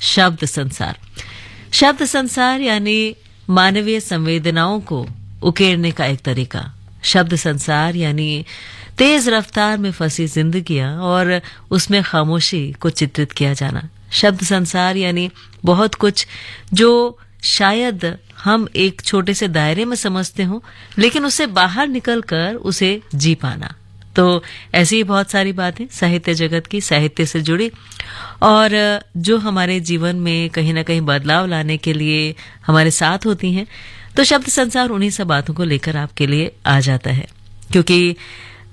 शब्द संसार। शब्द संसार यानी मानवीय संवेदनाओं को उकेरने का एक तरीका। शब्द संसार यानी तेज रफ्तार में फंसी जिंदगियां और उसमें खामोशी को चित्रित किया जाना। शब्द संसार यानी बहुत कुछ जो शायद हम एक छोटे से दायरे में समझते हों, लेकिन उससे बाहर निकलकर उसे जी पाना। तो ऐसी ही बहुत सारी बातें साहित्य जगत की, साहित्य से जुड़ी, और जो हमारे जीवन में कहीं ना कहीं बदलाव लाने के लिए हमारे साथ होती हैं। तो शब्द संसार उन्हीं सब बातों को लेकर आपके लिए आ जाता है, क्योंकि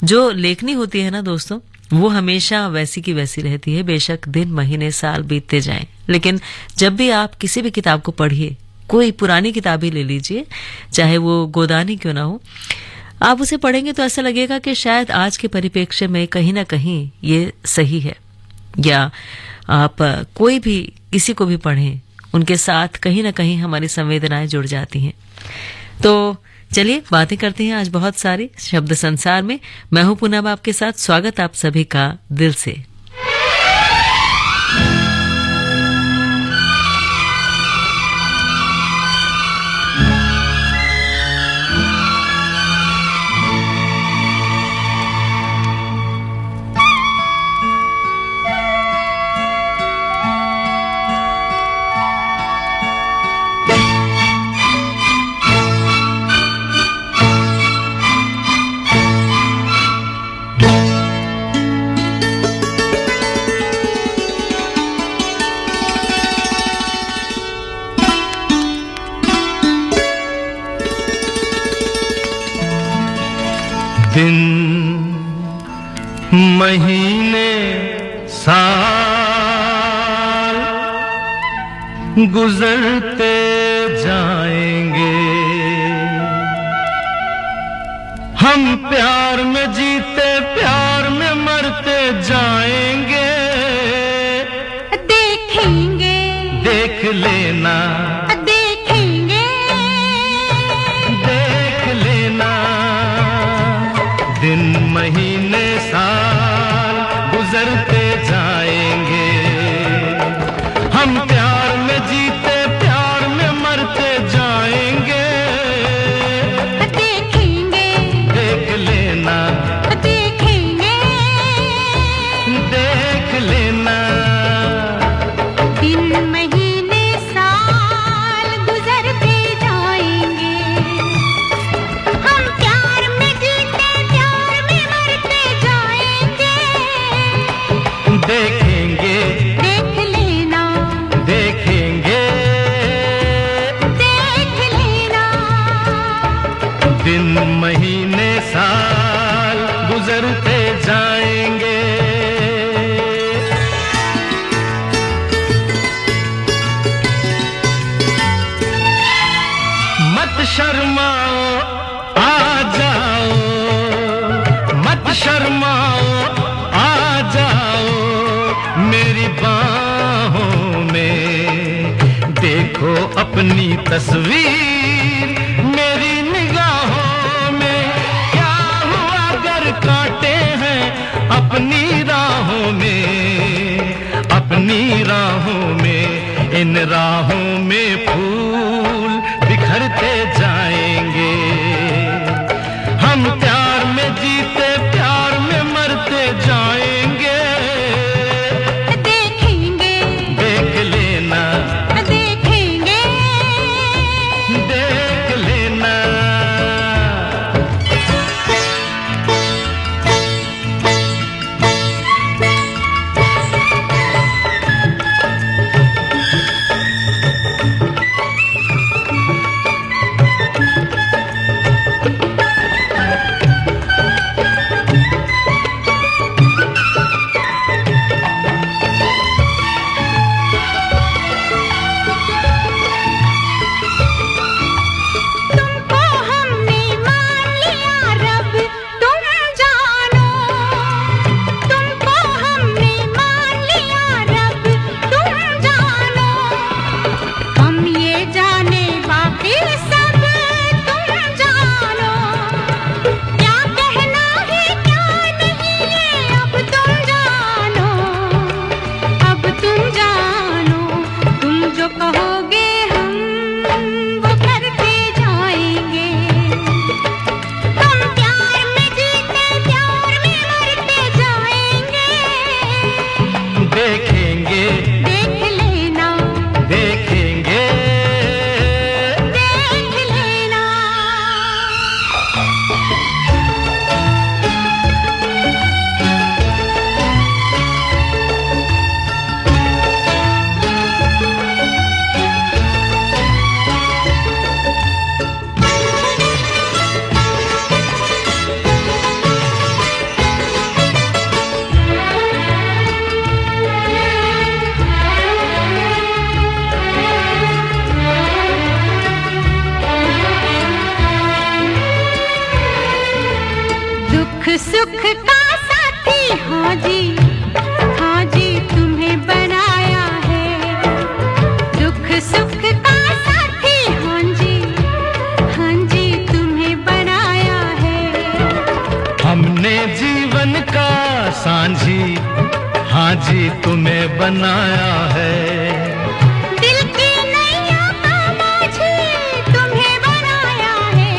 जो लेखनी होती है ना दोस्तों, वो हमेशा वैसी की वैसी रहती है, बेशक दिन महीने साल बीतते जाएं। लेकिन जब भी आप किसी भी किताब को पढ़िए, कोई पुरानी किताब ही ले लीजिए, चाहे वो गोदानी क्यों ना हो, आप उसे पढ़ेंगे तो ऐसा लगेगा कि शायद आज के परिप्रेक्ष्य में कहीं ना कहीं ये सही है। या आप कोई भी किसी को भी पढ़ें, उनके साथ कहीं ना कहीं हमारी संवेदनाएं जुड़ जाती हैं। तो चलिए बातें करते हैं आज बहुत सारी शब्द संसार में। मैं हूं पूनम आपके साथ, स्वागत आप सभी का दिल से। दिन महीने साल गुजरते जाएंगे, हम प्यार में जीते प्यार में मरते जाएंगे। देखेंगे देख लेना, देखेंगे देख लेना। दिन महीने साल गुजरते जाएंगे, हम प्यार में जीते प्यार में मरते जाएंगे। देखेंगे देख लेना, देखेंगे देख लेना। दिन महीने साल गुजरते जाएंगे, हम प्यार में जीते प्यार में मरते जाएंगे। देखेंगे देख लेना, देखेंगे देख लेना। दिन महीने साल गुजरते जाएंगे। मत शर्माओ आ जाओ, मत शर्माओ आ जाओ मेरी बाहों में। देखो अपनी तस्वीर मेरी निगाहों में। क्या हुआ अगर कांटे हैं अपनी राहों में, अपनी राहों में। इन राहों में फूल बिखरते जाएंगे, हम प्यार में जीते प्यार में मरते जाएंगे। देखेंगे देख लेना, देखेंगे देख लेना। सुख का साथी हाँ जी तुम्हें बनाया है। दुख सुख का साथी हाँ जी तुम्हें बनाया है। हमने जीवन का सांझी हाँ जी तुम्हें बनाया है। दिल की नैया का माझी तुम्हें बनाया है।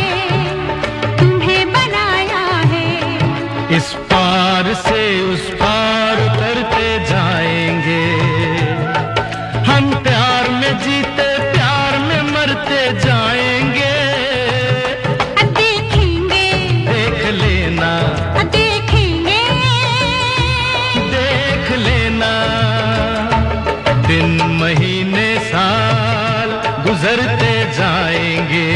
इस पार से उस पार उतरते जाएंगे, हम प्यार में जीते प्यार में मरते जाएंगे। देखेंगे देख लेना देखेंगे देख लेना, दिन महीने साल गुजरते जाएंगे,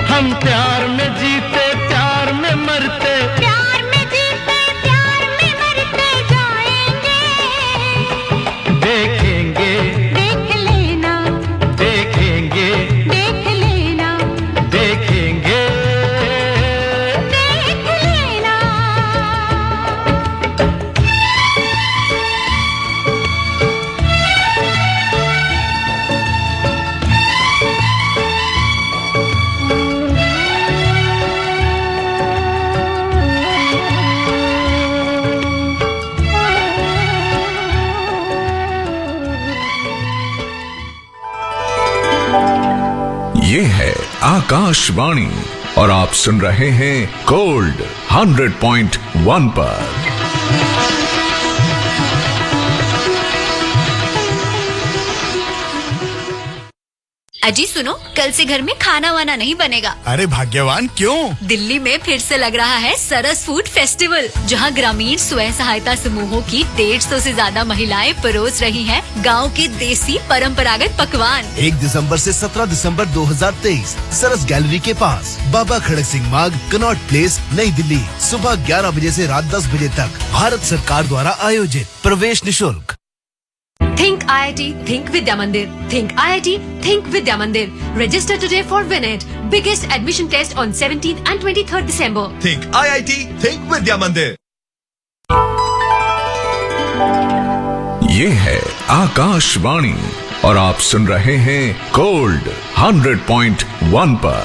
हम प्यार में जीते प्यार में मरते जाएंगे। देखेंगे देख लेना देखेंगे देख लेना देखेंगे। देख लेना। ये है आकाशवाणी और आप सुन रहे हैं गोल्ड 100.1 पर। अजी सुनो, कल से घर में खाना वाना नहीं बनेगा। अरे भाग्यवान क्यों? दिल्ली में फिर से लग रहा है सरस फूड फेस्टिवल, जहां ग्रामीण स्वयं सहायता समूहों की 150 से ज्यादा महिलाएं परोस रही हैं गांव के देसी परंपरागत पकवान। 1 दिसंबर से 17 दिसंबर 2023 सरस गैलरी के पास, बाबा खड़क सिंह मार्ग, कनॉट प्लेस, नई दिल्ली। सुबह 11 बजे से रात 10 बजे तक। भारत सरकार द्वारा आयोजित। प्रवेश निशुल्क। Think IIT, think Vidya Mandir. Think IIT, think Vidya Mandir. Register today for WinIt, biggest admission test on 17th and 23rd December. Think IIT, think Vidya Mandir. ये है आकाशवाणी और आप सुन रहे हैं गोल्ड 100.1 पर।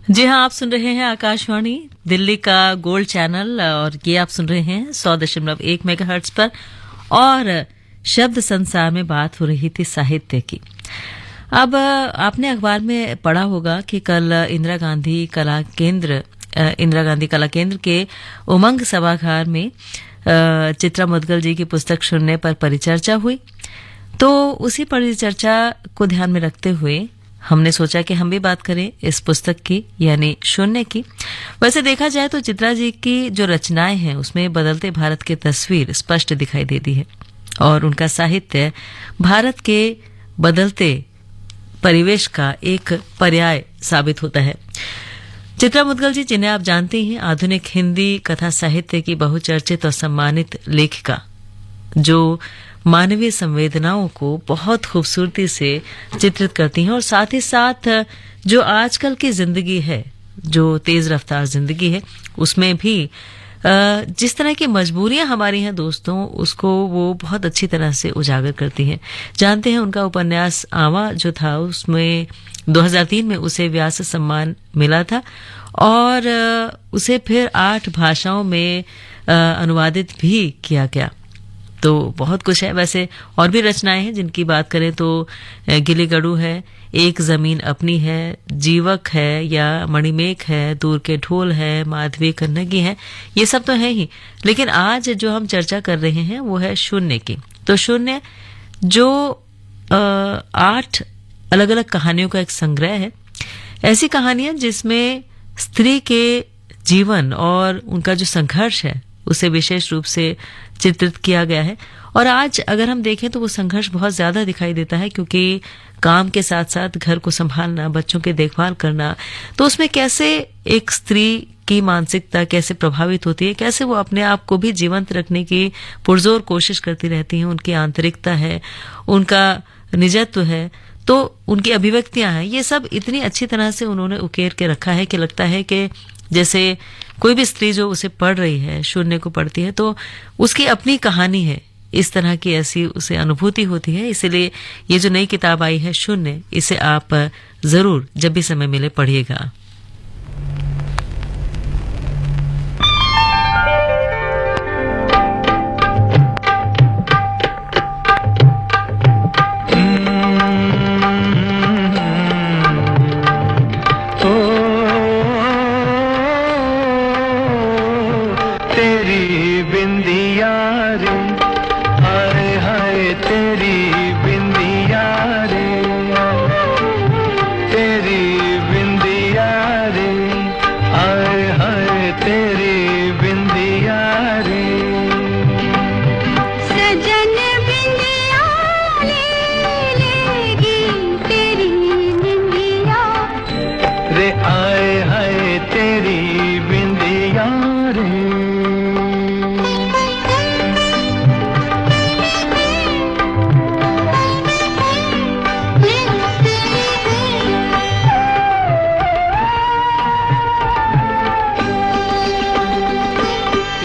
जी हाँ, आप सुन रहे हैं आकाशवाणी दिल्ली का गोल्ड चैनल और ये आप सुन रहे हैं 100.1 मेगाहर्ट्ज पर। और शब्द संसार में बात हो रही थी साहित्य की। अब आपने अखबार में पढ़ा होगा कि कल इंदिरा गांधी कला केंद्र के उमंग सभागार में चित्रा मुदगल जी की पुस्तक सुनने पर परिचर्चा हुई। तो उसी परिचर्चा को ध्यान में रखते हुए हमने सोचा कि हम भी बात करें इस पुस्तक की, यानी शून्य की। वैसे देखा जाए तो चित्रा जी की जो रचनाएं हैं उसमें बदलते भारत की तस्वीर स्पष्ट दिखाई देती है और उनका साहित्य भारत के बदलते परिवेश का एक पर्याय साबित होता है। चित्रा मुदगल जी, जिन्हें आप जानते हैं, आधुनिक हिंदी कथा साहित्य की बहुचर्चित और सम्मानित लेखिका, जो मानवीय संवेदनाओं को बहुत खूबसूरती से चित्रित करती हैं और साथ ही साथ जो आजकल की जिंदगी है, जो तेज रफ्तार जिंदगी है, उसमें भी जिस तरह की मजबूरियां हमारी हैं दोस्तों, उसको वो बहुत अच्छी तरह से उजागर करती हैं। जानते हैं उनका उपन्यास आवा जो था, उसमें 2003 में उसे व्यास सम्मान मिला था और उसे फिर 8 भाषाओं में अनुवादित भी किया गया। तो बहुत कुछ है। वैसे और भी रचनाएं हैं जिनकी बात करें तो गिली गड़ू है, एक जमीन अपनी है, जीवक है या मणिमेघ है, दूर के ढोल है, माधवी कन्नगी है, ये सब तो है ही। लेकिन आज जो हम चर्चा कर रहे हैं वो है शून्य की। तो शून्य जो 8 अलग अलग कहानियों का एक संग्रह है। ऐसी कहानियां जिसमें स्त्री के जीवन और उनका जो संघर्ष है उसे विशेष रूप से चित्रित किया गया है। और आज अगर हम देखें तो वो संघर्ष बहुत ज्यादा दिखाई देता है, क्योंकि काम के साथ साथ घर को संभालना, बच्चों की देखभाल करना, तो उसमें कैसे एक स्त्री की मानसिकता कैसे प्रभावित होती है, कैसे वो अपने आप को भी जीवंत रखने की पुरजोर कोशिश करती रहती हैं। उनकी आंतरिकता है, उनका निजत्व है, तो उनकी अभिव्यक्तियां हैं, ये सब इतनी अच्छी तरह से उन्होंने उकेर के रखा है कि लगता है कि जैसे कोई भी स्त्री जो उसे पढ़ रही है, शून्य को पढ़ती है, तो उसकी अपनी कहानी है, इस तरह की ऐसी उसे अनुभूति होती है। इसलिए ये जो नई किताब आई है शून्य, इसे आप जरूर जब भी समय मिले पढ़िएगा।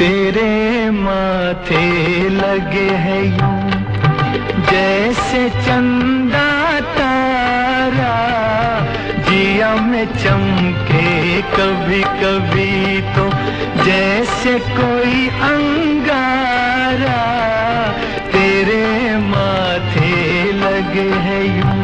तेरे माथे लगे हैं यूं जैसे चंदा तारा, जिया में चमके कभी कभी तो जैसे कोई अंगारा। तेरे माथे लगे हैं यूं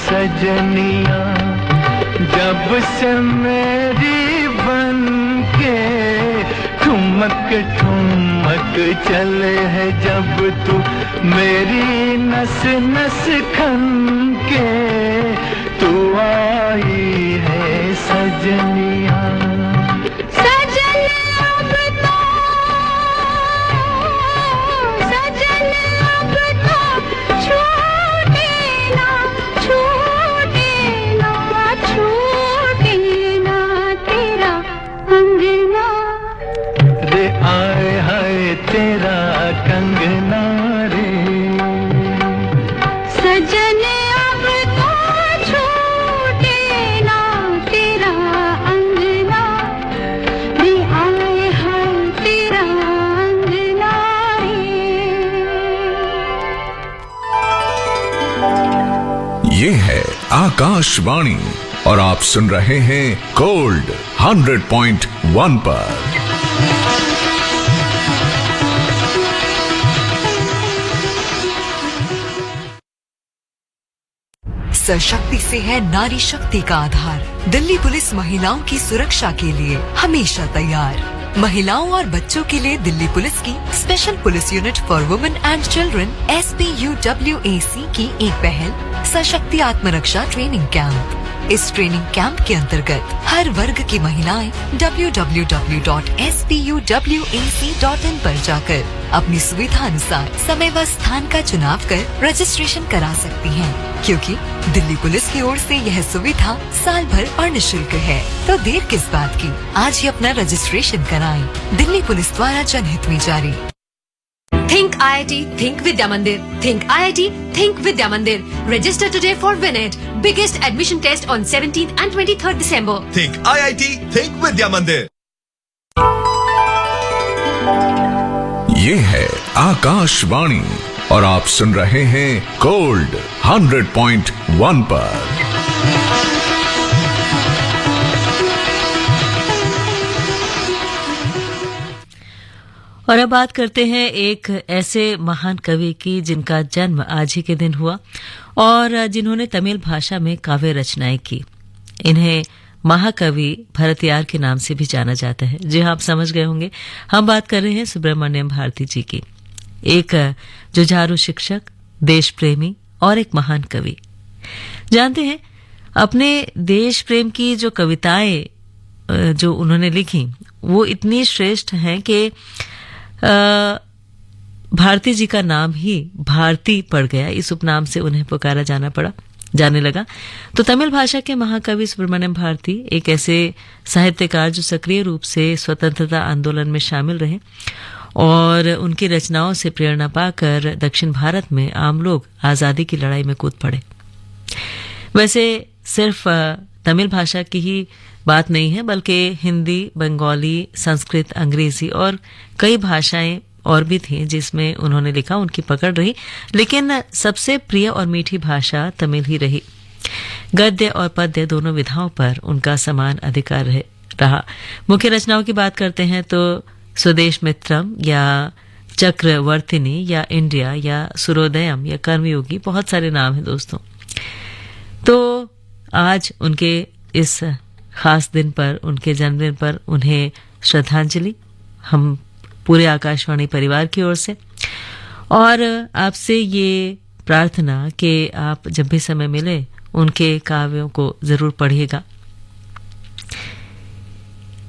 सजनिया जब से मेरी बन के, ठुमक ठुमक चले है जब तू मेरी नस नस खन के। तू आई है सजनिया ये है आकाशवाणी और आप सुन रहे हैं गोल्ड 100.1 पर। सशक्ति से है नारी शक्ति का आधार। दिल्ली पुलिस महिलाओं की सुरक्षा के लिए हमेशा तैयार। महिलाओं और बच्चों के लिए दिल्ली पुलिस की special police unit for women and children SPUWAC की एक पहल सशक्ति आत्मरक्षा ट्रेनिंग कैंप। इस ट्रेनिंग कैंप के अंतर्गत हर वर्ग की महिलाएं www.SPUWAC.in पर जाकर अपनी सुविधा अनुसार समय व स्थान का चुनाव कर रजिस्ट्रेशन करा सकती हैं, क्योंकि दिल्ली पुलिस की ओर से यह सुविधा साल भर और निःशुल्क है। तो देर किस बात की, आज ही अपना रजिस्ट्रेशन कराएं। दिल्ली पुलिस द्वारा जनहित में जारी। Think IIT, Think Vidya Mandir. Think IIT, Think Vidya Mandir. Register today for WinIt. Biggest admission test on 17th and 23rd December. Think IIT, Think Vidya Mandir. ये है आकाशवाणी और आप सुन रहे हैं गोल्ड 100.1 पर। और अब बात करते हैं एक ऐसे महान कवि की जिनका जन्म आज ही के दिन हुआ और जिन्होंने तमिल भाषा में काव्य रचनाएं की। इन्हें महाकवि भरतियार के नाम से भी जाना जाता है। जी हाँ, आप समझ गए होंगे, हम बात कर रहे हैं सुब्रमण्यम भारती जी की। एक जुझारू शिक्षक, देश प्रेमी और एक महान कवि। जानते हैं, अपने देश प्रेम की जो कविताएं जो उन्होंने लिखी वो इतनी श्रेष्ठ हैं कि भारती जी का नाम ही भारती पड़ गया। इस उपनाम से उन्हें पुकारा जाने लगा। तो तमिल भाषा के महाकवि सुब्रमण्यम भारती एक ऐसे साहित्यकार जो सक्रिय रूप से स्वतंत्रता आंदोलन में शामिल रहे और उनकी रचनाओं से प्रेरणा पाकर दक्षिण भारत में आम लोग आजादी की लड़ाई में कूद पड़े। वैसे सिर्फ तमिल भाषा की ही बात नहीं है, बल्कि हिंदी, बंगाली, संस्कृत, अंग्रेजी और कई भाषाएं और भी थी जिसमें उन्होंने लिखा, उनकी पकड़ रही। लेकिन सबसे प्रिय और मीठी भाषा तमिल ही रही। गद्य और पद्य दोनों विधाओं पर उनका समान अधिकार रहा। मुख्य रचनाओं की बात करते हैं तो स्वदेश मित्रम या चक्रवर्तिनी या इंडिया या सूर्योदयम या कर्मयोगी, बहुत सारे नाम हैं दोस्तों। तो आज उनके इस खास दिन पर, उनके जन्मदिन पर उन्हें श्रद्धांजलि हम पूरे आकाशवाणी परिवार की ओर से, और आपसे ये प्रार्थना कि आप जब भी समय मिले उनके काव्यों को जरूर पढ़िएगा।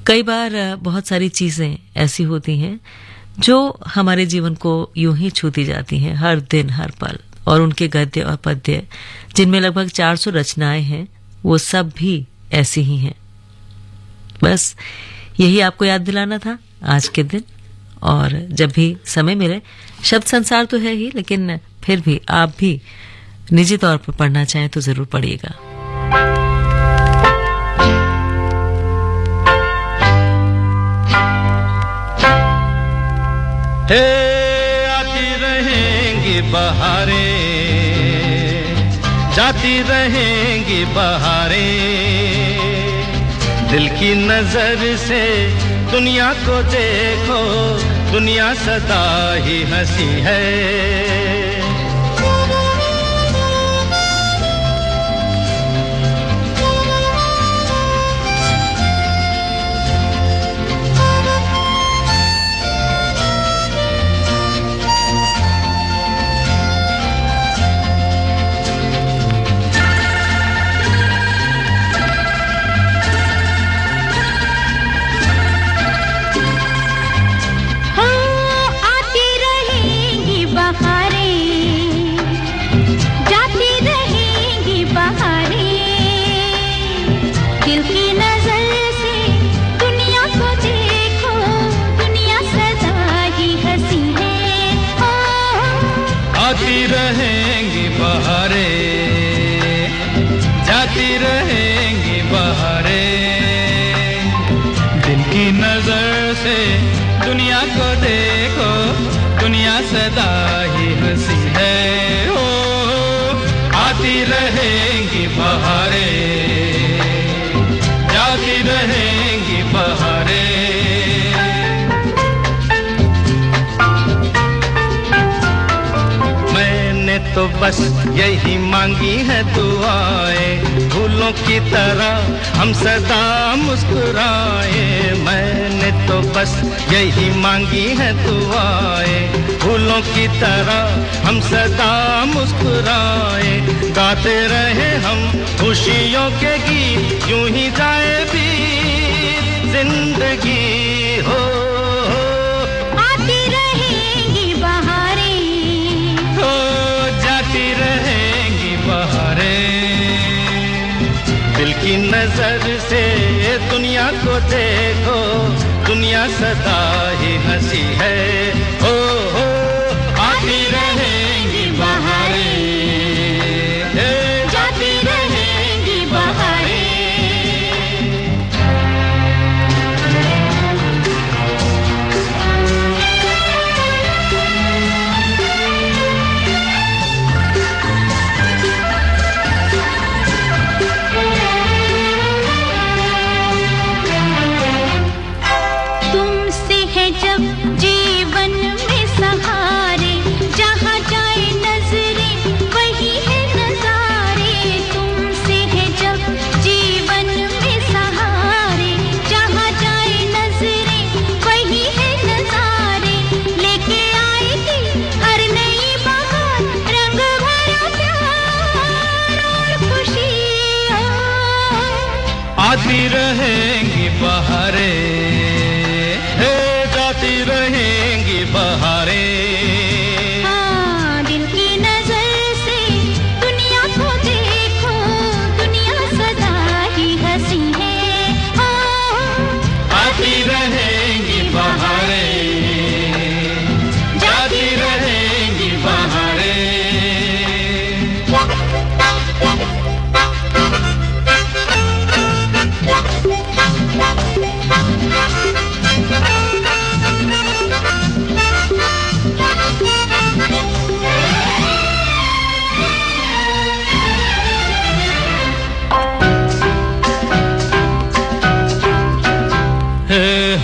कई बार बहुत सारी चीजें ऐसी होती हैं जो हमारे जीवन को यूं ही छूती जाती हैं हर दिन हर पल, और उनके गद्य और पद्य जिनमें लगभग 400 रचनाएं हैं वो सब भी ऐसी ही हैं। बस यही आपको याद दिलाना था आज के दिन। और जब भी समय मिले, शब्द संसार तो है ही, लेकिन फिर भी आप भी निजी तौर पर पढ़ना चाहें तो जरूर पढ़िएगा। आती रहेंगी बहारें, जाती रहेंगी बहारें, दिल की नजर से दुनिया को देखो, दुनिया सदा ही हंसी है। आती रहेंगी बहारें, जाती रहेंगी बहारें, दिल की नजर से दुनिया को देखो, दुनिया सदा ही हंसी है। हो आती रहेंगी बहारें, जाती रहेंगी मैंने तो बस यही मांगी है दुआएं, फूलों की तरह हम सदा मुस्कुराए। मैंने तो बस यही मांगी है दुआएं, फूलों की तरह हम सदा मुस्कुराए। गाते रहे हम खुशियों के गीत, यूं ही जाए भी जिंदगी हो। आती रहेंगी बहारें, हो जाती रहेंगी बहारें। दिल की नजर से दुनिया को देखो, दुनिया सदा ही हंसी है। हो आती रहेंगी बहारें, जाती रहेंगी बहारें। तुमसे है जब जीवन में सहारे, जहाँ जाए नजरें वही है नजारे। तुमसे है जब जीवन में सहारे, जहाँ जाए नजरें वही है नजारे। लेके आएगी हर नई बहार, रंग भरा प्यार और खुशी। आती रहेंगी बहारें, जाती रहेंगी बहारें। हाँ, दिल की नजर से दुनिया को देखो, दुनिया सदा ही हंसी है। आती रहेंगी बहारें, जाती रहेंगी बहारें।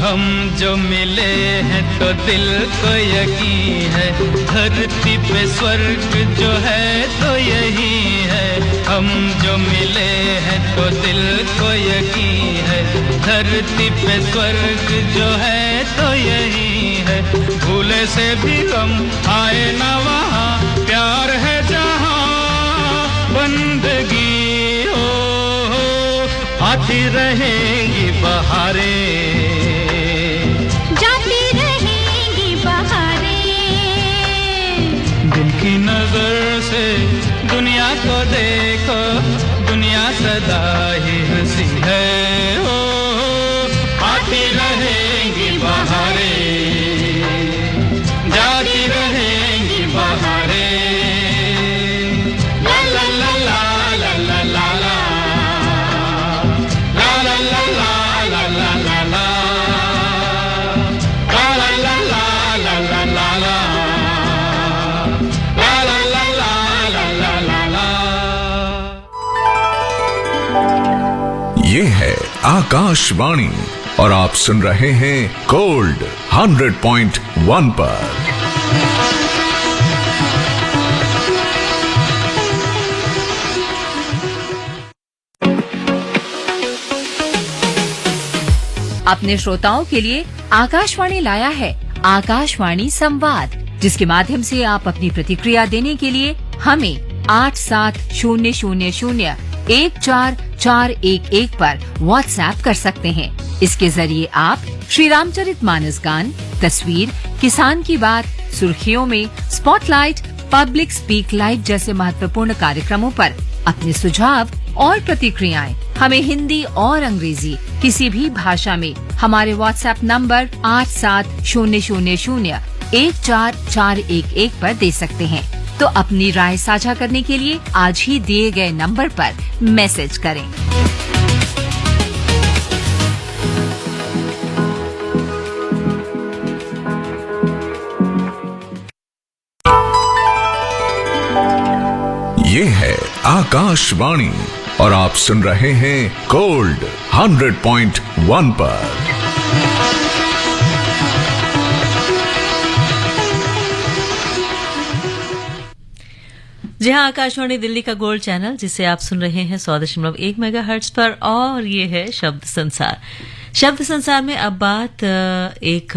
हम जो मिले हैं तो दिल को यकीन है, धरती पे स्वर्ग जो है तो यही है। हम जो मिले हैं तो दिल को यकीन है, धरती पे स्वर्ग जो है तो यही है। भूले से भी हम आए ना वहाँ, प्यार है जहाँ बंदगी हो। आती रहेंगी बहारें, जाती रहेंगी बहारें। दिल की नजर से दुनिया को देखो, दुनिया सदा ही हंसी है। हो आती रहेंगी बहारें, जाती रहेंगी बहारें। ला ला ला ला ला ला ला ला, ला ला ला ला ला ला ला ला, ला ला ला ला ला ला ला ला, ला ला ला ला ला ला ला। ये है आकाशवाणी और आप सुन रहे हैं गोल्ड 100.1 पर। अपने श्रोताओं के लिए आकाशवाणी लाया है आकाशवाणी संवाद, जिसके माध्यम से आप अपनी प्रतिक्रिया देने के लिए हमें 8700014411 पर व्हाट्सएप कर सकते हैं। इसके जरिए आप श्री रामचरितमानस गान, तस्वीर, किसान की बात, सुर्खियों में स्पॉटलाइट, पब्लिक स्पीक लाइव जैसे महत्वपूर्ण कार्यक्रमों पर अपने सुझाव और प्रतिक्रियाएं हमें हिंदी और अंग्रेजी किसी भी भाषा में हमारे व्हाट्सएप नंबर 8700144411 पर दे सकते हैं। तो अपनी राय साझा करने के लिए आज ही दिए गए नंबर पर मैसेज करें। ये है आकाशवाणी और आप सुन रहे हैं गोल्ड 100.1 पर। जी हाँ, आकाशवाणी दिल्ली का गोल्ड चैनल जिसे आप सुन रहे हैं 100.1 मेगाहर्ट्ज पर, और ये है शब्द संसार। शब्द संसार में अब बात एक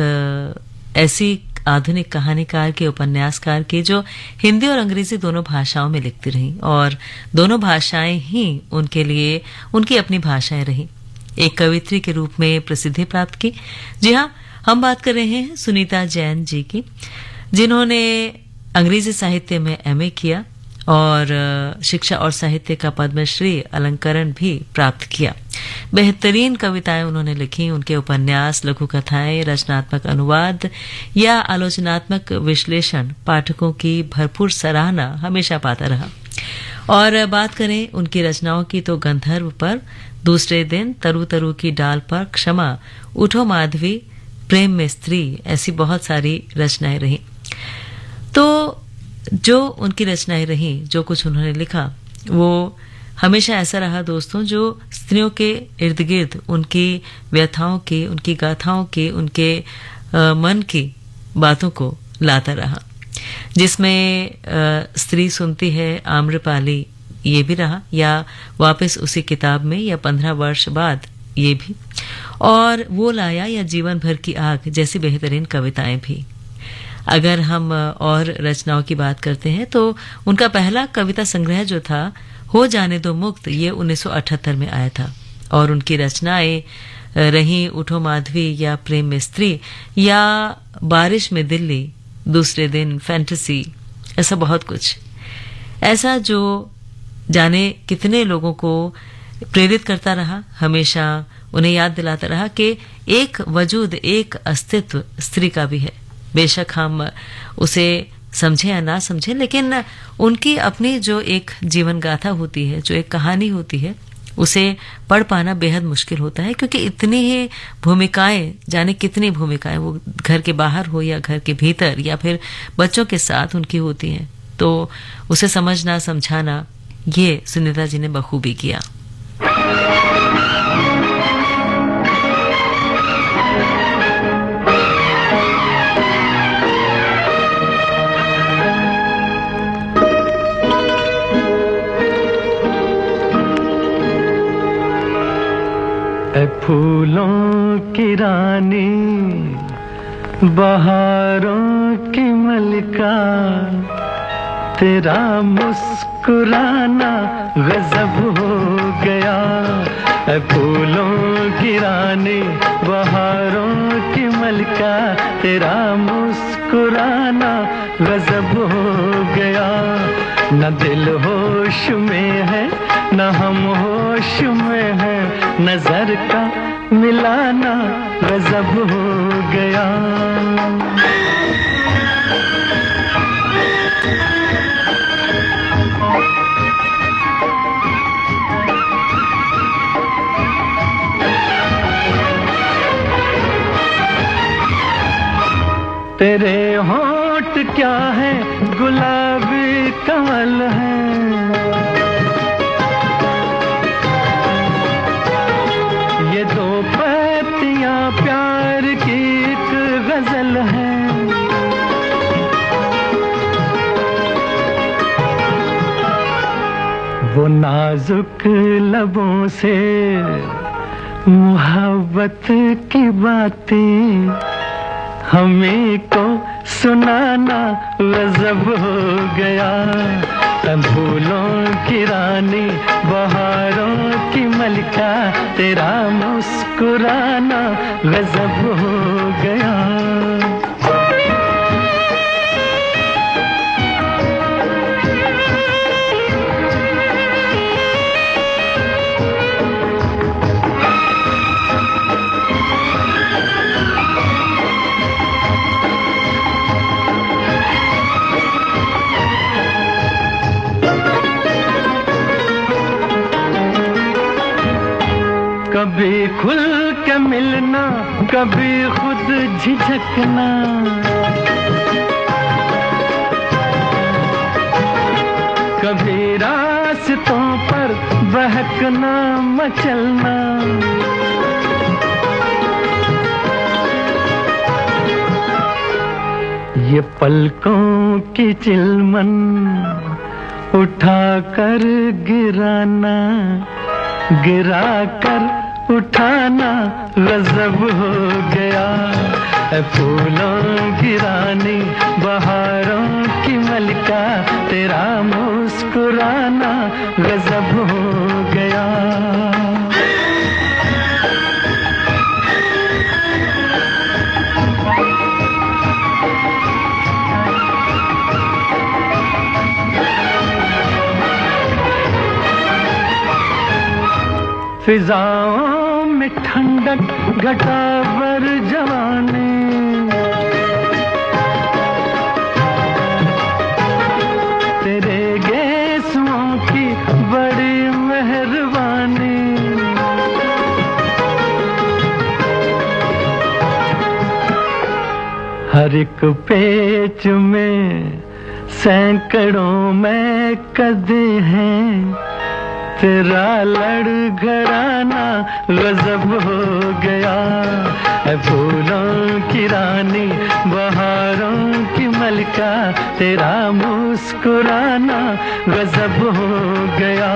ऐसी आधुनिक कहानीकार के, उपन्यासकार की, जो हिंदी और अंग्रेजी दोनों भाषाओं में लिखती रहीं और दोनों भाषाएं ही उनके लिए उनकी अपनी भाषाएं रहीं। एक कवित्री के रूप में प्रसिद्धि प्राप्त की। जी हाँ, हम बात कर रहे हैं सुनीता जैन जी की, जिन्होंने अंग्रेजी साहित्य में एमए किया और शिक्षा और साहित्य का पद्मश्री अलंकरण भी प्राप्त किया। बेहतरीन कविताएं उन्होंने लिखी। उनके उपन्यास, लघु कथाएं, रचनात्मक अनुवाद या आलोचनात्मक विश्लेषण पाठकों की भरपूर सराहना हमेशा पाता रहा। और बात करें उनकी रचनाओं की तो गंधर्व पर, दूसरे दिन, तरु तरु की डाल पर, क्षमा, उठो माधवी, प्रेम में स्त्री, ऐसी बहुत सारी रचनाएं रही। तो जो उनकी रचनाएं रही, जो कुछ उन्होंने लिखा, वो हमेशा ऐसा रहा दोस्तों, जो स्त्रियों के इर्द गिर्द उनकी व्यथाओं की, उनकी गाथाओं की, उनके मन की बातों को लाता रहा। जिसमें स्त्री सुनती है आम्रपाली, ये भी रहा, या वापस उसी किताब में, या 15 वर्ष बाद, ये भी, और वो लाया, या जीवन भर की आग जैसी बेहतरीन कविताएं भी। अगर हम और रचनाओं की बात करते हैं तो उनका पहला कविता संग्रह जो था, हो जाने दो मुक्त, ये 1978 में आया था। और उनकी रचनाएं रही उठो माधवी, या प्रेम में स्त्री, या बारिश में दिल्ली, दूसरे दिन, फैंटेसी, ऐसा बहुत कुछ, ऐसा जो जाने कितने लोगों को प्रेरित करता रहा, हमेशा उन्हें याद दिलाता रहा कि एक वजूद, एक अस्तित्व स्त्री का भी है। बेशक हम उसे समझे या ना समझे, लेकिन उनकी अपनी जो एक जीवन गाथा होती है, जो एक कहानी होती है, उसे पढ़ पाना बेहद मुश्किल होता है, क्योंकि इतनी ही भूमिकाएं, जाने कितनी भूमिकाएं, वो घर के बाहर हो या घर के भीतर, या फिर बच्चों के साथ उनकी होती हैं। तो उसे समझना, समझाना, ये सुनीता जी ने बखूबी किया। फूलों की रानी, बहारों की मलिका, तेरा मुस्कुराना गजब हो गया। फूलों की रानी, बहारों की मलिका, तेरा मुस्कुराना गजब हो गया। न दिल होश में है, न हम होश में है, नजर का मिलाना गजब हो गया। तेरे होंठ क्या है, गुलाबी कमल है, ये दो पत्तियां प्यार की एक गजल है। वो नाजुक लबों से मोहब्बत की बातें हमें को सुनाना गजब हो गया। फूलों की रानी, बहारों की मलिका, तेरा मुस्कुराना गजब हो गया। कभी खुल के मिलना, कभी खुद झिझकना, कभी रास्तों पर बहकना, मचलना। ये पलकों की चिलमन उठा कर गिराना, गिरा कर उठाना गजब हो गया। फूलों की रानी बहारों की मलिका, तेरा मुस्कुराना गजब हो गया। फिजाओं में ठंडक घटा भर जवानी, तेरे गेसुओं की बड़ी मेहरबानी। हर एक पेच में सैकड़ों में कदे हैं, तेरा लड़खड़ाना गजब हो गया। फूलों की रानी बहारों की मलिका, तेरा मुस्कुराना गजब हो गया।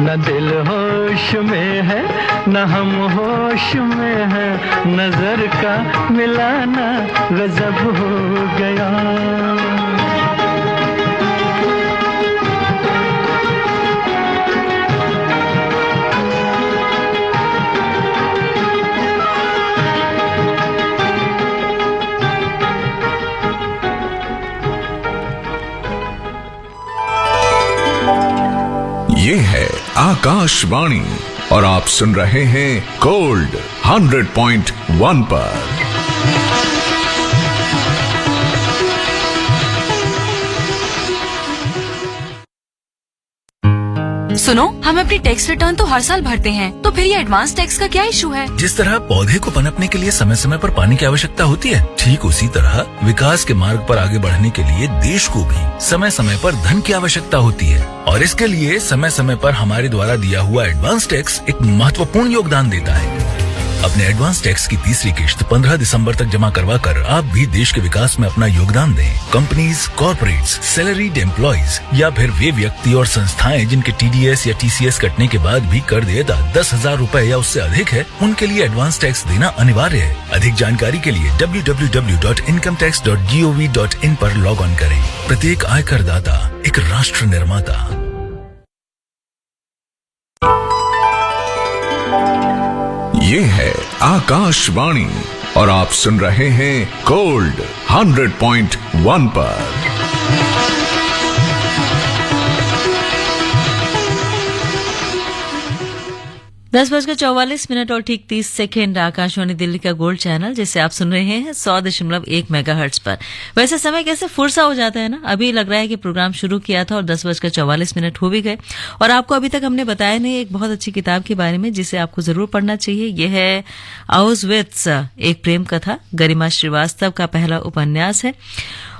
न दिल होश में है न हम होश में है, नजर का मिलाना गजब हो गया। ये है आकाशवाणी और आप सुन रहे हैं गोल्ड 100.1 पर। 'सुनो, हम अपनी टैक्स रिटर्न तो हर साल भरते हैं, तो फिर ये एडवांस टैक्स का क्या इशू है? जिस तरह पौधे को पनपने के लिए समय समय पर पानी की आवश्यकता होती है, ठीक उसी तरह विकास के मार्ग पर आगे बढ़ने के लिए देश को भी समय समय पर धन की आवश्यकता होती है, और इसके लिए समय समय पर हमारे द्वारा दिया हुआ एडवांस टैक्स एक महत्वपूर्ण योगदान देता है। अपने एडवांस टैक्स की तीसरी किश्त 15 दिसंबर तक जमा करवा कर आप भी देश के विकास में अपना योगदान दें। कंपनीज, कॉर्पोरेट्स, सैलरीड एम्प्लॉइज या फिर वे व्यक्ति और संस्थाएं जिनके TDS या TCS कटने के बाद भी कर देयता 10,000 रूपए या उससे अधिक है, उनके लिए एडवांस टैक्स देना अनिवार्य है। अधिक जानकारी के लिए www.incometax.gov.in पर लॉग ऑन करें। प्रत्येक आयकर दाता एक राष्ट्र निर्माता। ये है आकाशवाणी और आप सुन रहे हैं गोल्ड 100.1 पर। 10:44 और ठीक 30 सेकेंड आकाशवाणी दिल्ली का गोल्ड चैनल, जिसे आप सुन रहे हैं 100.1 मेगाहर्ट्ज पर। वैसे समय कैसे फुर्सा हो जाता है ना। अभी लग रहा है कि प्रोग्राम शुरू किया था और 10:44 हो भी गए, और आपको अभी तक हमने बताया नहीं एक बहुत अच्छी किताब के बारे में जिसे आपको जरूर पढ़ना चाहिए। यह है आउशविट्ज, एक प्रेम कथा। गरिमा श्रीवास्तव का पहला उपन्यास है,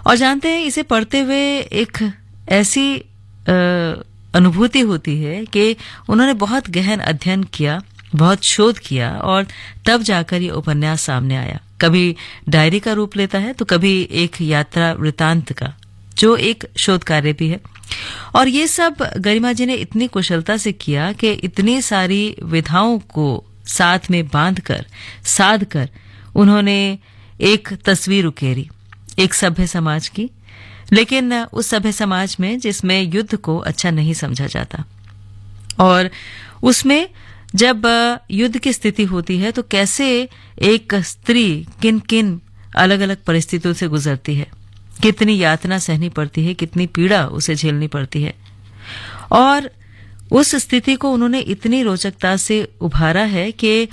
और जानते हैं इसे पढ़ते हुए एक ऐसी अनुभूति होती है कि उन्होंने बहुत गहन अध्ययन किया, बहुत शोध किया, और तब जाकर ये उपन्यास सामने आया। कभी डायरी का रूप लेता है तो कभी एक यात्रा वृतांत का, जो एक शोध कार्य भी है। और ये सब गरिमा जी ने इतनी कुशलता से किया कि इतनी सारी विधाओं को साथ में बांधकर, साध कर उन्होंने एक तस्वीर उकेरी, एक सभ्य समाज की। लेकिन उस सभ्य समाज में जिसमें युद्ध को अच्छा नहीं समझा जाता, और उसमें जब युद्ध की स्थिति होती है तो कैसे एक स्त्री किन किन अलग अलग परिस्थितियों से गुजरती है, कितनी यातना सहनी पड़ती है, कितनी पीड़ा उसे झेलनी पड़ती है। और उस स्थिति को उन्होंने इतनी रोचकता से उभारा है कि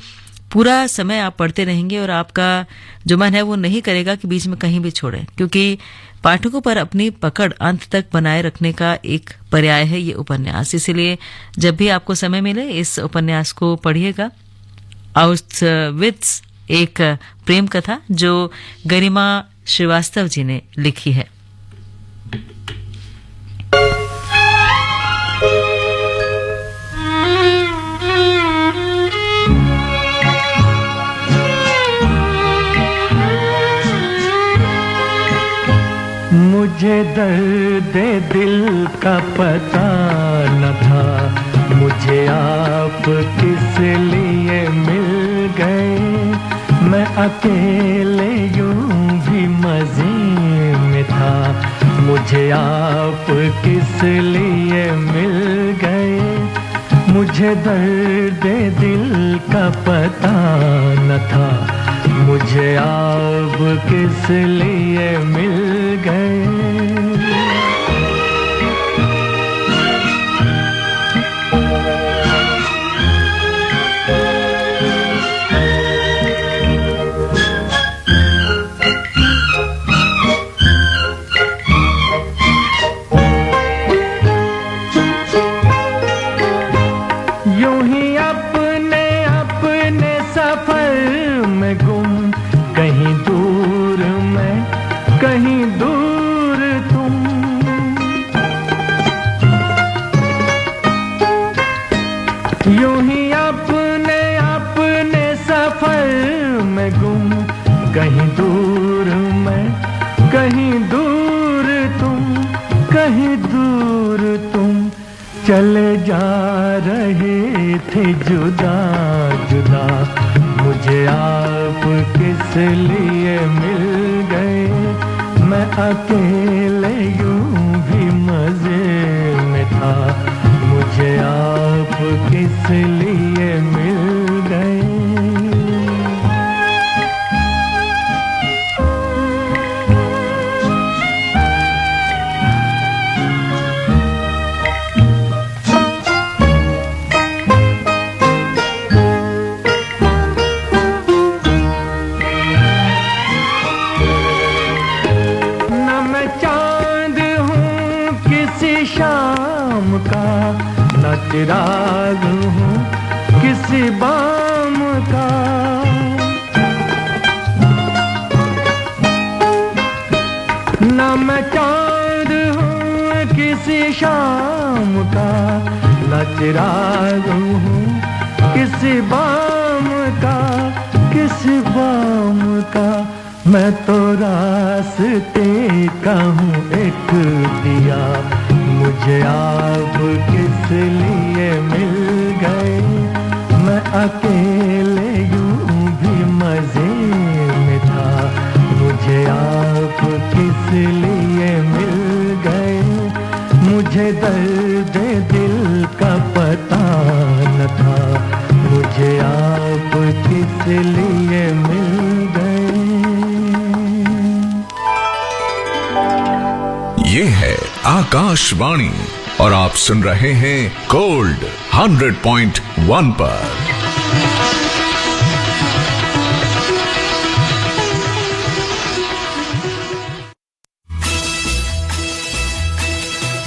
पूरा समय आप पढ़ते रहेंगे और आपका जो मन है वो नहीं करेगा कि बीच में कहीं भी छोड़ें, क्योंकि पाठकों पर अपनी पकड़ अंत तक बनाए रखने का एक पर्याय है ये उपन्यास। इसलिए जब भी आपको समय मिले इस उपन्यास को पढ़िएगा। आउशविट्ज, एक प्रेम कथा, जो गरिमा श्रीवास्तव जी ने लिखी है। मुझे दर्द दिल का पता न था, मुझे आप किस लिए मिल गए। मैं अकेले यूं भी मजे में था, मुझे आप किस लिए मिल गए। मुझे दर्द दिल का पता न था, मुझे आप किस लिए मिल गए। चले जा रहे थे जुदा जुदा, मुझे आप किस लिए मिल गए। मैं अकेले यूं भी मजे में था, मुझे आप किस लिए मिल गए। चिराग हूँ किसी बाम का, न मैं चाँद हूँ किसी शाम का, न चिराग हूँ किसी बाम का, किसी बाम का। मैं तो रास्ते का हूँ एक दिया, मुझे आप किस लिए मिल गए। मैं अकेले यूं भी मजे में था, मुझे आप किस लिए मिल गए। मुझे दर्द दिल का पता न था, मुझे आप किस लिए मिल गए। ये है आकाशवाणी और आप सुन रहे हैं गोल्ड 100.1 पर।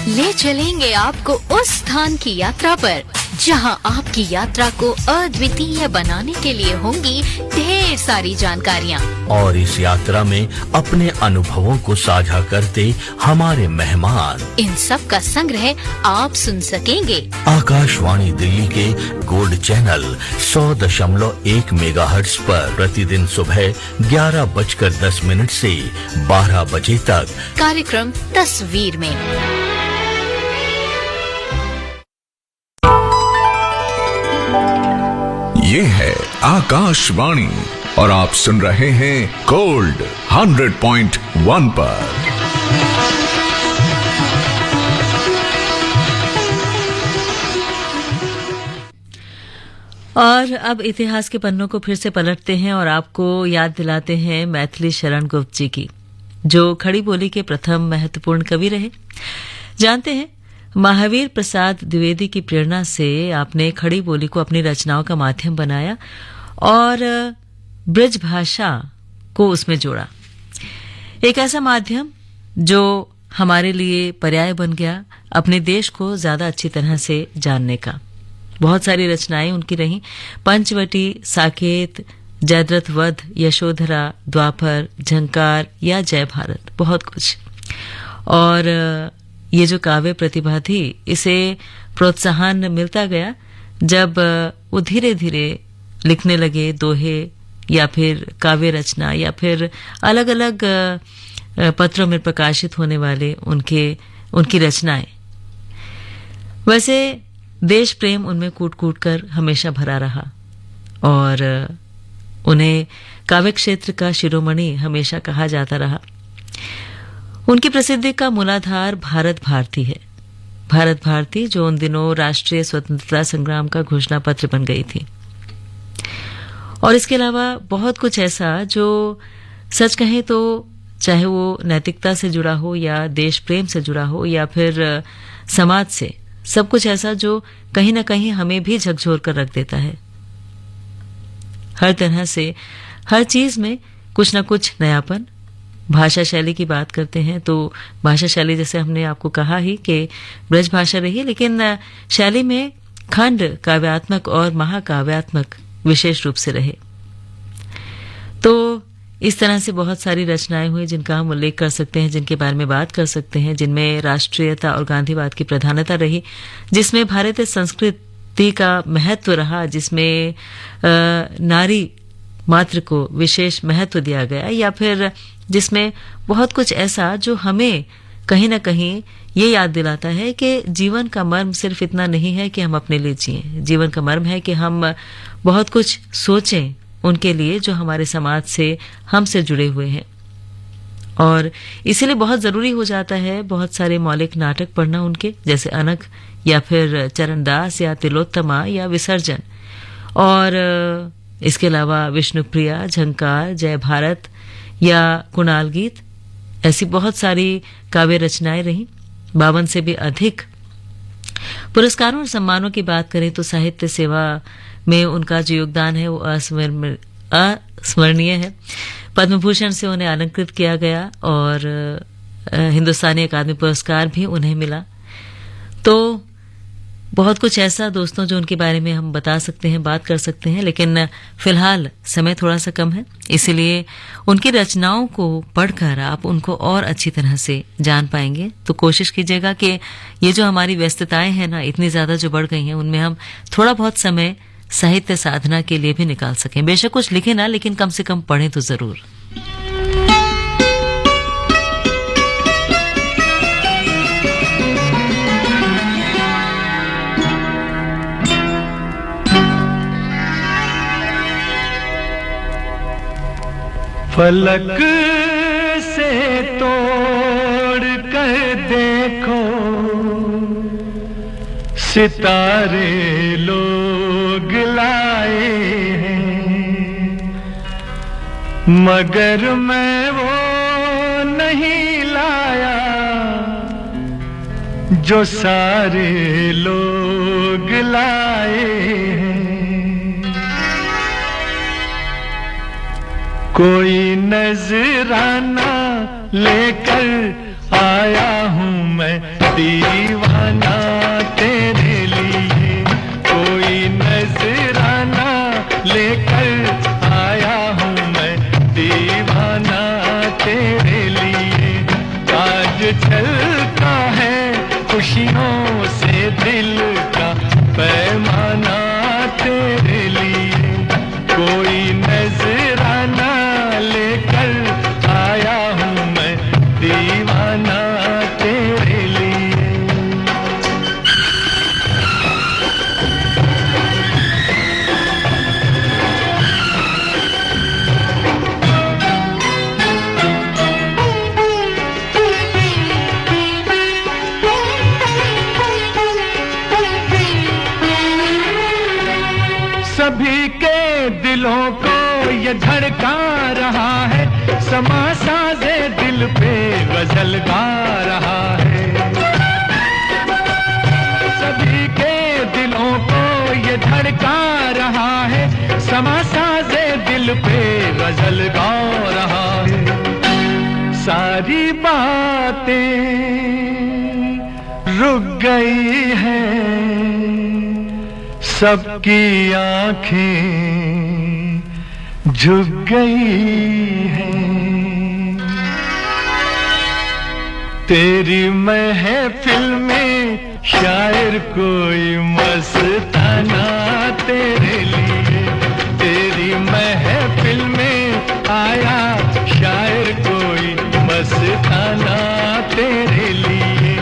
ले चलेंगे आपको उस स्थान की यात्रा पर जहां आपकी यात्रा को अद्वितीय बनाने के लिए होंगी ढेर सारी जानकारियां। और इस यात्रा में अपने अनुभवों को साझा करते हमारे मेहमान, इन सब का संग्रह आप सुन सकेंगे आकाशवाणी दिल्ली के गोल्ड चैनल 100.1 मेगाहर्ट्ज पर प्रतिदिन सुबह 11:10 से 12 बजे तक कार्यक्रम तस्वीर में। ये है आकाशवाणी और आप सुन रहे हैं गोल्ड 100.1 पर। और अब इतिहास के पन्नों को फिर से पलटते हैं और आपको याद दिलाते हैं मैथिली शरण गुप्त जी की, जो खड़ी बोली के प्रथम महत्वपूर्ण कवि रहे। जानते हैं, महावीर प्रसाद द्विवेदी की प्रेरणा से आपने खड़ी बोली को अपनी रचनाओं का माध्यम बनाया और ब्रज भाषा को उसमें जोड़ा। एक ऐसा माध्यम जो हमारे लिए पर्याय बन गया अपने देश को ज्यादा अच्छी तरह से जानने का। बहुत सारी रचनाएं उनकी रहीं, पंचवटी, साकेत, जयद्रथ वध, यशोधरा, द्वापर, झंकार या जय भारत, बहुत कुछ। और ये जो काव्य प्रतिभा थी, इसे प्रोत्साहन मिलता गया जब वो धीरे धीरे लिखने लगे दोहे या फिर काव्य रचना या फिर अलग अलग पत्रों में प्रकाशित होने वाले उनके उनकी रचनाएं। वैसे देश प्रेम उनमें कूट कूट कर हमेशा भरा रहा और उन्हें काव्य क्षेत्र का शिरोमणि हमेशा कहा जाता रहा। उनकी प्रसिद्धि का मूलाधार भारत भारती है। भारत भारती जो उन दिनों राष्ट्रीय स्वतंत्रता संग्राम का घोषणा पत्र बन गई थी। और इसके अलावा बहुत कुछ ऐसा जो सच कहें तो चाहे वो नैतिकता से जुड़ा हो या देश प्रेम से जुड़ा हो या फिर समाज से, सब कुछ ऐसा जो कहीं ना कहीं हमें भी झकझोर कर रख देता है। हर तरह से हर चीज में कुछ ना कुछ नयापन। भाषा शैली की बात करते हैं तो भाषा शैली जैसे हमने आपको कहा ही कि ब्रज भाषा रही, लेकिन शैली में खंड काव्यात्मक और महाकाव्यात्मक विशेष रूप से रहे। तो इस तरह से बहुत सारी रचनाएं हुई जिनका हम उल्लेख कर सकते हैं, जिनके बारे में बात कर सकते हैं, जिनमें राष्ट्रीयता और गांधीवाद की प्रधानता रही, जिसमें भारतीय संस्कृति का महत्व रहा, जिसमें नारी मात्र को विशेष महत्व दिया गया, या फिर जिसमें बहुत कुछ ऐसा जो हमें कहीं ना कहीं ये याद दिलाता है कि जीवन का मर्म सिर्फ इतना नहीं है कि हम अपने लिए जिएं। जीवन का मर्म है कि हम बहुत कुछ सोचें उनके लिए जो हमारे समाज से हमसे जुड़े हुए हैं। और इसीलिए बहुत जरूरी हो जाता है बहुत सारे मौलिक नाटक पढ़ना उनके, जैसे अनक या फिर चरणदास या तिलोत्तमा या विसर्जन। और इसके अलावा विष्णुप्रिया, झंकार, जय भारत या कुणाल गीत, ऐसी बहुत सारी काव्य रचनाएं रहीं। 52 से भी अधिक पुरस्कारों और सम्मानों की बात करें तो साहित्य सेवा में उनका जो योगदान है वो अस्मरणीय है। पद्म भूषण से उन्हें अलंकृत किया गया और हिंदुस्तानी अकादमी पुरस्कार भी उन्हें मिला। तो बहुत कुछ ऐसा दोस्तों जो उनके बारे में हम बता सकते हैं, बात कर सकते हैं, लेकिन फिलहाल समय थोड़ा सा कम है, इसीलिए उनकी रचनाओं को पढ़कर आप उनको और अच्छी तरह से जान पाएंगे। तो कोशिश कीजिएगा कि ये जो हमारी व्यस्तताएं हैं ना, इतनी ज्यादा जो बढ़ गई हैं, उनमें हम थोड़ा बहुत समय साहित्य साधना के लिए भी निकाल सकें। बेशक कुछ लिखे ना, लेकिन कम से कम पढ़ें तो जरूर। फलक से तोड़ कर देखो सितारे लोग लाए हैं, मगर मैं वो नहीं लाया जो सारे लोग लाए हैं। कोई नजराना लेकर आया हूँ मैं दीवाना तेरे लिए, कोई नजराना लेकर आया हूँ मैं दीवाना तेरे लिए। आज चलता है खुशियों से दिल का पैमाना तेरे लिए, कोई नजराना लेकर आया हूँ मैं दीवाना तेरे लिए। सभी के दिलों को ये धड़का रहा है, समा साजे दिल पे गजल गा रहा है। सभी के दिलों को ये धड़का रहा है, समा साजे दिल पे गजल गा रहा है। सारी बातें रुक गई हैं, सबकी आंखें झुक गई हैं। तेरी महफिल में शायर कोई मस्ताना तेरे लिए, तेरी महफिल में आया शायर कोई मस्ताना तेरे लिए।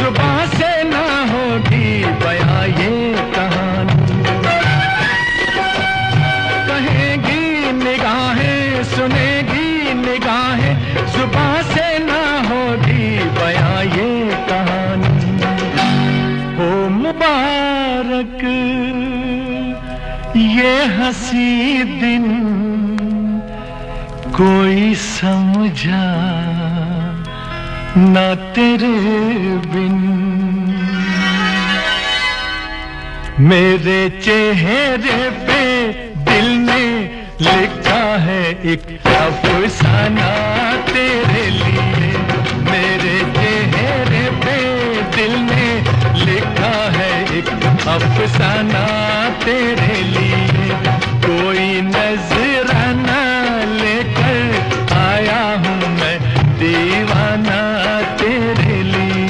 जुबां से ना होगी बयां ये कहानी, कहेगी निगाहें सुनेगी निगाहें, जुबां से ना होगी बयां ये कहानी। हो मुबारक ये हंसी दिन, कोई समझा ना तेरे बिन। मेरे चेहरे पे दिल ने लिखा है एक अफसाना तेरे लिए, मेरे चेहरे पे दिल ने लिखा है एक अफसाना तेरे लिए। कोई नजराना लेकर आया हूँ मैं दीवाना तेरे लिए।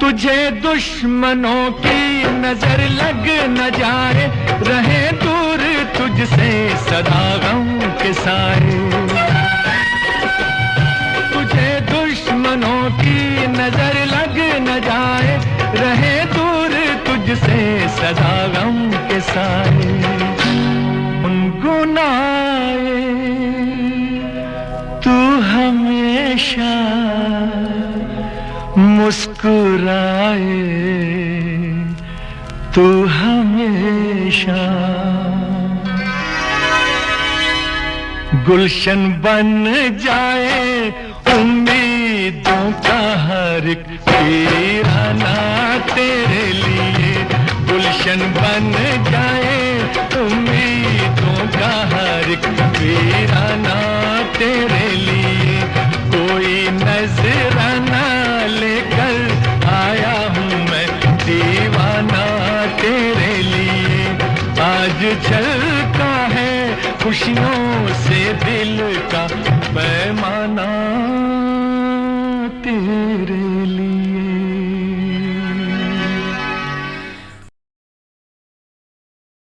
तुझे दुश्मनों की नजर लग न जाए, रहे दूर तुझसे सदा गम के साए। तुझे दुश्मनों की नजर लग न जाए, रहे दूर तुझसे सदा गम के साए। गुनगुनाए तू हमेशा, मुस्कुराए तू हमेशा। गुलशन बन जाए उम्मीदों का हर एक वीराना तेरे लिए। गुलशन बन जाए उम्मीदों का हर एक वीराना तेरे लिए। कोई नजराना लेकर आया हूँ मैं दीवाना तेरे लिए। आज छलका है खुशियों से दिल का पैमाना